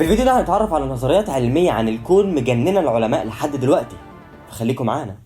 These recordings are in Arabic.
في الفيديو ده هنتعرف على نظريات علمية عن الكون مجننة العلماء لحد دلوقتي، فخليكم معانا.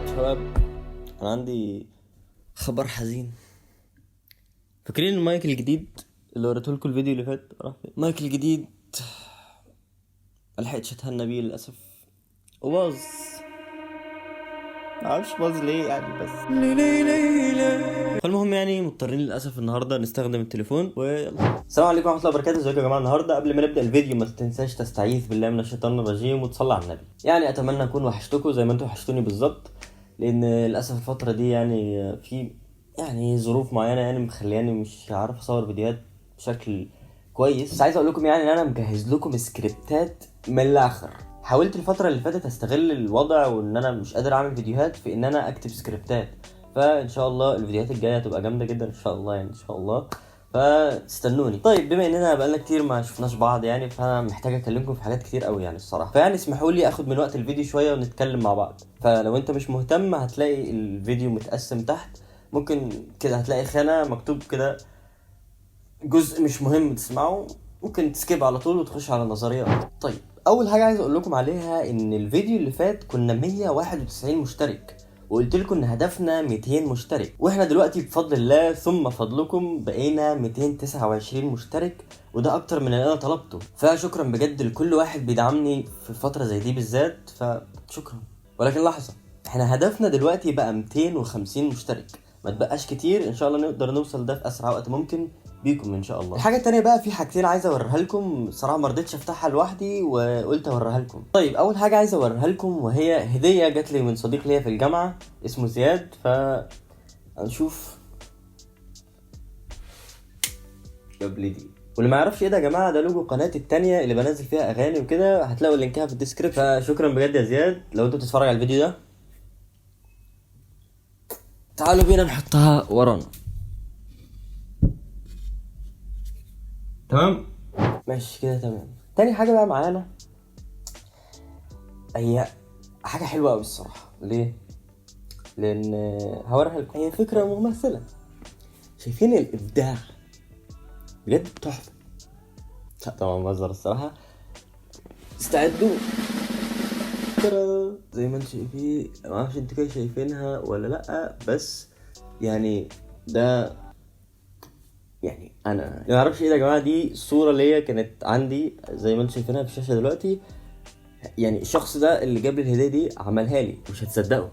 شباب، انا عندي خبر حزين. فاكرين المايك الجديد اللي وريته لكم الفيديو اللي فات؟ راح فين المايك الجديد؟ ملحقتش اتهنى بيه للاسف وباظ. معرفش باظ ليه يعني، بس فالمهم يعني مضطرين للاسف النهارده نستخدم التليفون. ويلا، السلام عليكم ورحمه الله وبركاته. ازيكم يا جماعه؟ النهارده قبل ما نبدا الفيديو ما تنساش تستعيذ بالله من الشيطان الرجيم وتصلي على النبي. يعني اتمنى اكون وحشتكم زي ما انتم وحشتوني بالظبط، لان للاسف الفتره دي يعني في ظروف معينه يعني مخلياني مش عارف اصور فيديوهات بشكل كويس. بس عايز اقول لكم يعني ان انا مجهز لكم سكريبتات من الاخر. حاولت الفتره اللي فاتت استغل الوضع وان انا مش قادر اعمل فيديوهات في ان انا اكتب سكريبتات، فان شاء الله الفيديوهات الجايه هتبقى جامده جدا ان شاء الله، يعني ان شاء الله، فاستنوني. طيب بما اننا بقالنا كتير ما شفناش بعض يعني، فانا محتاج اكلمكم في حاجات كتير قوي يعني الصراحه، فيعني اسمحوا لي اخد من وقت الفيديو شويه ونتكلم مع بعض. فلو انت مش مهتم هتلاقي الفيديو متقسم تحت، ممكن كده هتلاقي خانه مكتوب كده جزء مش مهم تسمعه، ممكن تسكيب على طول وتخش على النظريات. طيب اول حاجه عايز اقول لكم عليها ان الفيديو اللي فات كنا 191 مشترك، وقلت لكم ان هدفنا 200 مشترك، واحنا دلوقتي بفضل الله ثم فضلكم بقينا 229 مشترك، وده اكتر من اللي انا طلبته. فشكرا بجد لكل واحد بيدعمني في فتره زي دي بالذات، فشكرا. ولكن لحظه، احنا هدفنا دلوقتي بقى 250 مشترك، ما تبقاش كتير، ان شاء الله نقدر نوصل ده في اسرع وقت ممكن بيكم ان شاء الله. الحاجه التانية بقى، في حاجتين عايز اوريها لكم صراحه، ما رضيتش افتحها لوحدي وقلت اوريها لكم. طيب اول حاجه عايز اوريها لكم وهي هديه جات لي من صديق ليا في الجامعه اسمه زياد، هنشوف جاب لي دي. واللي ما يعرفش ايه ده يا جماعه، ده لوجو قناتي التانية اللي بنزل فيها اغاني وكده، هتلاقوا لينكها في الديسكربشن. فشكرا بجد يا زياد لو انت بتتفرج على الفيديو ده. تعالوا بينا نحطها ورانا. تمام ماشي كده تمام. تاني حاجه بقى معانا هي حاجه حلوه قوي الصراحه. ليه؟ لان هوريها لكم، هي فكره ممثله. شايفين الابداع؟ بجد تحفه. لا طبعا بهزر الصراحه، استعدوا. زي ما انتم شايفين، ما اعرفش انتوا كده شايفينها ولا لا، بس يعني ده يعني انا ما اعرفش ايه ده يا جماعه. دي صوره ليا كانت عندي زي ما انتم شايفينها في الشاشه دلوقتي. يعني الشخص ده اللي جاب لي الهديه دي عملها لي، مش هتصدقوا.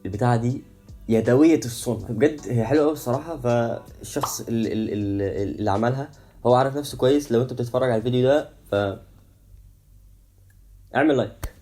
البتاعه دي يدويه الصنع بجد، هي حلوه قوي الصراحه. فالشخص اللي عملها هو عارف نفسه كويس. لو انت بتتفرج على الفيديو ده اعمل لايك،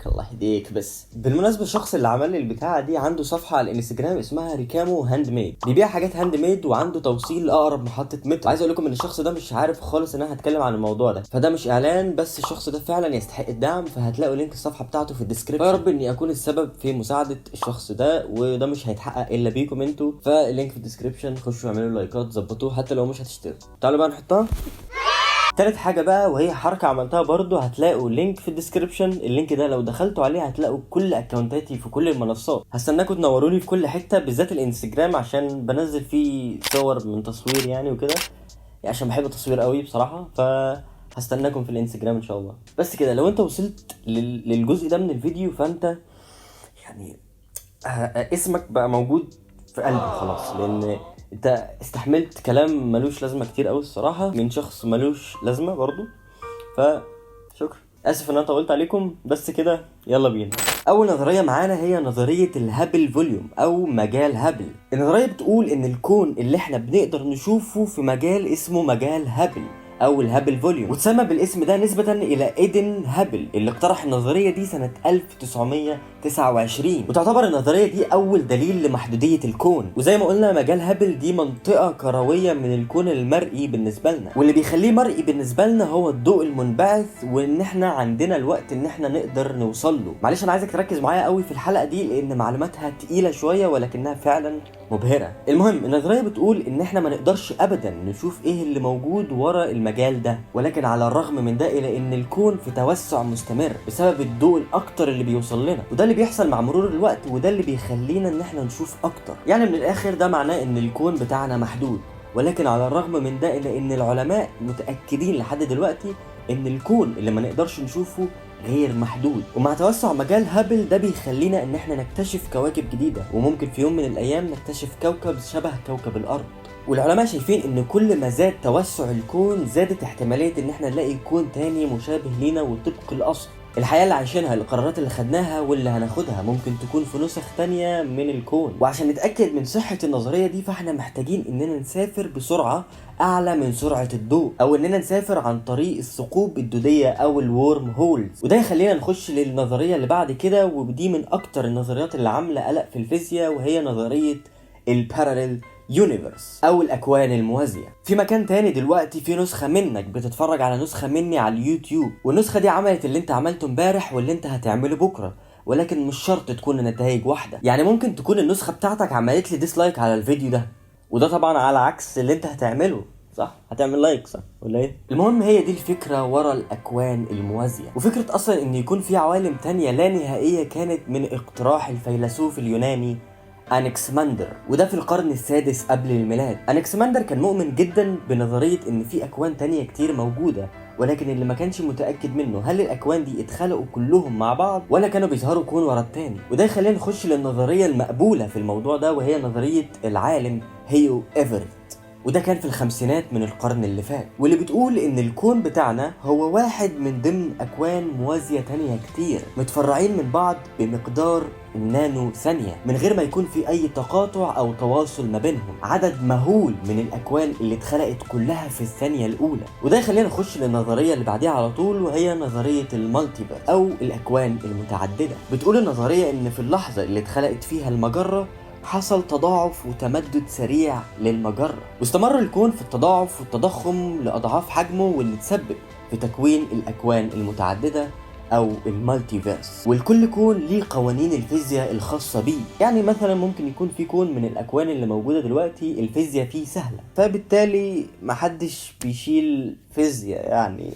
الله يهديك. بس بالمناسبه الشخص اللي عمل لي البتاعه دي عنده صفحه على الانستجرام اسمها ريكامو هاند ميد، بيبيع حاجات هاند ميد وعنده توصيل لاقرب محطه مترو. عايز اقول لكم ان الشخص ده مش عارف خالص ان انا هتكلم عن الموضوع ده، فده مش اعلان، بس الشخص ده فعلا يستحق الدعم. فهتلاقوا لينك الصفحه بتاعته في الديسكربشن. يا رب اني اكون السبب في مساعده الشخص ده، وده مش هيتحقق الا بيكم انتوا. فاللينك في الديسكربشن، خشوا اعملوا لايكات، ظبطوه حتى لو مش هتشتروا. تعالوا بقى نحطها. تالت حاجة بقى وهي حركة عملتها برضو، هتلاقوا لينك في الديسكريبشن. اللينك ده لو دخلتوا عليه هتلاقوا كل اكونتاتي في كل المنصات. هستناكم تنوروني في كل حتة، بالذات الانستجرام عشان بنزل فيه صور من تصوير يعني وكده، يعني عشان بحب التصوير قوي بصراحة. هستناكم في الانستجرام ان شاء الله. بس كده، لو انت وصلت للجزء ده من الفيديو فانت يعني اسمك بقى موجود في قلبي خلاص، لان انت استحملت كلام ملوش لازمه كتير قوي الصراحه من شخص ملوش لازمه برضو. فشكرا، اسف ان انا طولت عليكم. بس كده يلا بينا. اول نظريه معانا هي نظريه الهابل فوليوم او مجال هابل. النظريه بتقول ان الكون اللي احنا بنقدر نشوفه في مجال اسمه مجال هابل او الهابل فوليوم، وتسمى بالاسم ده نسبة الى ايدن هابل اللي اقترح النظرية دي سنة 1929. وتعتبر النظرية دي اول دليل لمحدودية الكون. وزي ما قلنا مجال هابل دي منطقة كروية من الكون المرئي بالنسبة لنا، واللي بيخليه مرئي بالنسبة لنا هو الضوء المنبعث، وان احنا عندنا الوقت ان احنا نقدر نوصل له. معلش انا عايزك تركز معايا قوي في الحلقة دي لان معلوماتها تقيلة شوية ولكنها فعلا مبهرة. المهم النظرية بتقول ان احنا ما نقدرش ابدا نشوف ايه اللي موجود ورا المجال المجال ده، ولكن على الرغم من ده إلا إن الكون في توسع مستمر بسبب الضوء الأكتر اللي بيوصل لنا، وده اللي بيحصل مع مرور الوقت، وده اللي بيخلينا إن احنا نشوف أكتر. يعني من الآخر ده معناه إن الكون بتاعنا محدود، ولكن على الرغم من ده إلا إن العلماء متأكدين لحد دلوقتي إن الكون اللي ما نقدرش نشوفه غير محدود. ومع توسع مجال هابل ده بيخلينا ان احنا نكتشف كواكب جديدة، وممكن في يوم من الايام نكتشف كوكب شبه كوكب الارض. والعلماء شايفين ان كل ما زاد توسع الكون زادت احتمالية ان احنا نلاقي كون تاني مشابه لينا وطبق الاصل. الحياة اللي عايشينها، القرارات اللي خدناها واللي هناخدها ممكن تكون في نسخ تانية من الكون. وعشان نتأكد من صحة النظرية دي فاحنا محتاجين اننا نسافر بسرعة اعلى من سرعة الضوء، او اننا نسافر عن طريق الثقوب الدودية او الورم هولز. وده يخلينا نخش للنظرية اللي بعد كده، ودي من اكتر النظريات اللي عاملة قلق في الفيزياء، وهي نظرية الباراليل يونيفرس او الاكوان الموازية. في مكان تاني دلوقتي في نسخة منك بتتفرج على نسخة مني على اليوتيوب، والنسخة دي عملت اللي انت عملته امبارح واللي انت هتعمله بكرة، ولكن مش شرط تكون النتائج واحدة. يعني ممكن تكون النسخة بتاعتك عملت لي ديسلايك على الفيديو ده، وده طبعا على عكس اللي انت هتعمله، صح؟ هتعمل لايك صح ولا ايه؟ المهم هي دي الفكرة ورا الاكوان الموازية، وفكرة اصلا ان يكون في عوالم تانية لا نهائية كانت من اقتراح الفيلسوف اليوناني أنكسماندر، وده في القرن السادس قبل الميلاد. أنكسماندر كان مؤمن جدا بنظرية ان في اكوان تانية كتير موجودة، ولكن اللي ما كانش متأكد منه هل الاكوان دي اتخلقوا كلهم مع بعض ولا كانوا بيظهروا كون ورا التاني. وده يخلينا نخش للنظرية المقبولة في الموضوع ده، وهي نظرية العالم هيو إيفرت، وده كان في الخمسينات من القرن اللي فات، واللي بتقول ان الكون بتاعنا هو واحد من ضمن اكوان موازية تانية كتير متفرعين من بعض بمقدار النانو ثانية من غير ما يكون في اي تقاطع او تواصل ما بينهم. عدد مهول من الاكوان اللي اتخلقت كلها في الثانية الاولى. وده يخلينا نخش للنظرية اللي بعديها على طول، وهي نظرية المالتيفيرس او الاكوان المتعددة. بتقول النظرية ان في اللحظة اللي اتخلقت فيها المجرة حصل تضاعف وتمدد سريع للمجرة، واستمر الكون في التضاعف والتضخم لأضعاف حجمه، واللي تسبب في تكوين الأكوان المتعددة أو المالتيفيرس. والكل كون ليه قوانين الفيزياء الخاصة بيه. يعني مثلا ممكن يكون في كون من الأكوان اللي موجودة دلوقتي الفيزياء فيه سهلة، فبالتالي محدش بيشيل فيزياء يعني.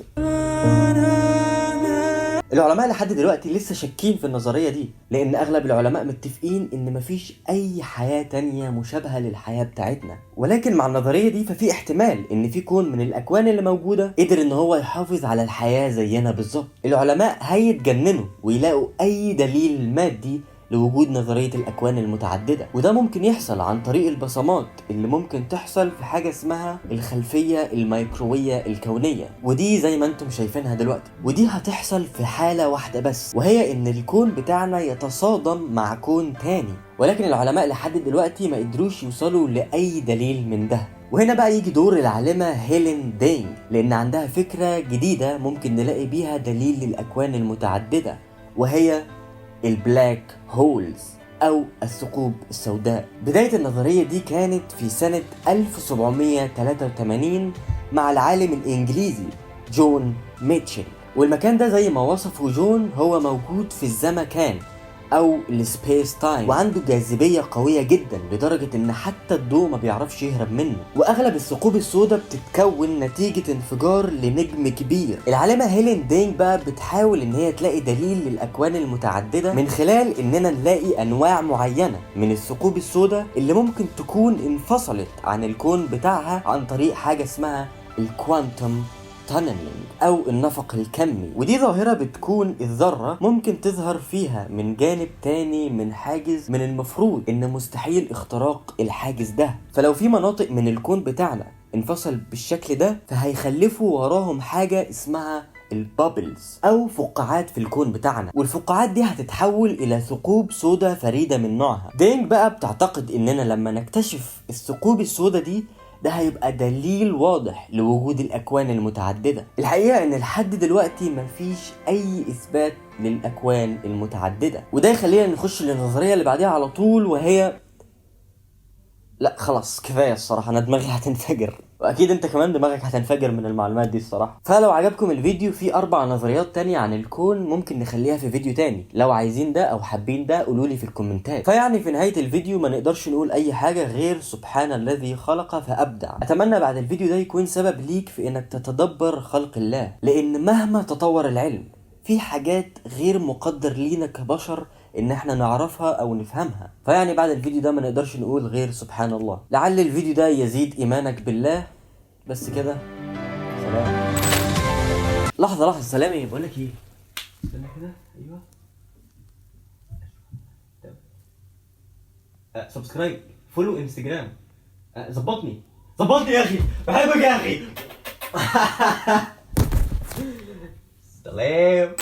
العلماء لحد دلوقتي لسه شاكين في النظرية دي، لأن أغلب العلماء متفقين إن مفيش أي حياة تانية مشابهة للحياة بتاعتنا. ولكن مع النظرية دي ففي احتمال إن في كون من الأكوان اللي موجودة قدر إن هو يحافظ على الحياة زينا بالظبط. العلماء هيتجننوا ويلاقوا أي دليل مادي لوجود نظرية الأكوان المتعددة، وده ممكن يحصل عن طريق البصمات اللي ممكن تحصل في حاجة اسمها الخلفية الميكروية الكونية، ودي زي ما انتم شايفينها دلوقتي. ودي هتحصل في حالة واحدة بس، وهي ان الكون بتاعنا يتصادم مع كون تاني. ولكن العلماء لحد دلوقتي ما قدروش يوصلوا لأي دليل من ده. وهنا بقى يجي دور العالمة هيلين دينج، لأن عندها فكرة جديدة ممكن نلاقي بيها دليل للأكوان المتعددة، وهي البلاك هولز أو الثقوب السوداء. بداية النظرية دي كانت في سنة 1783 مع العالم الإنجليزي جون ميتشل. والمكان ده زي ما وصفه جون هو موجود في الزمكان او السبيس تايم، وعنده جاذبيه قويه جدا لدرجه ان حتى الضوء ما بيعرفش يهرب منه. واغلب الثقوب السوداء بتتكون نتيجه انفجار لنجم كبير. العالمه هيلين دينج بقى بتحاول ان هي تلاقي دليل للاكوان المتعدده من خلال اننا نلاقي انواع معينه من الثقوب السوداء اللي ممكن تكون انفصلت عن الكون بتاعها عن طريق حاجه اسمها الكوانتم تانلينج او النفق الكمي. ودي ظاهرة بتكون الذرة ممكن تظهر فيها من جانب تاني من حاجز من المفروض ان مستحيل اختراق الحاجز ده. فلو في مناطق من الكون بتاعنا انفصل بالشكل ده فهيخلفوا وراهم حاجة اسمها البابلز او فقاعات في الكون بتاعنا، والفقاعات دي هتتحول الى ثقوب سوداء فريدة من نوعها. دينج بقى بتعتقد اننا لما نكتشف الثقوب السوداء دي ده هيبقى دليل واضح لوجود الأكوان المتعددة. الحقيقة إن لحد دلوقتي مفيش أي إثبات للأكوان المتعددة، وده يخلينا نخش للنظرية اللي بعديها على طول، وهي لا خلاص كفاية الصراحة، أنا دماغي هتنفجر. واكيد انت كمان دماغك هتنفجر من المعلومات دي الصراحه. فلو عجبكم الفيديو، في 4 نظريات تانية عن الكون ممكن نخليها في فيديو تاني. لو عايزين ده او حابين ده قولولي في الكومنتات. فيعني في نهايه الفيديو ما نقدرش نقول اي حاجه غير سبحان الذي خلق فابدع. اتمنى بعد الفيديو ده يكون سبب ليك في انك تتدبر خلق الله، لان مهما تطور العلم في حاجات غير مقدر لينا كبشر ان احنا نعرفها او نفهمها. فيعني بعد الفيديو ده ما نقدرش نقول غير سبحان الله. لعل الفيديو ده يزيد ايمانك بالله. بس كده، سلام. لحظة سلام. ايه بقولك ايه؟ استنى كده. ايوه. سبسكرايب، فولو انستجرام. ظبطني يا اخي، بحبك يا اخي. سلام.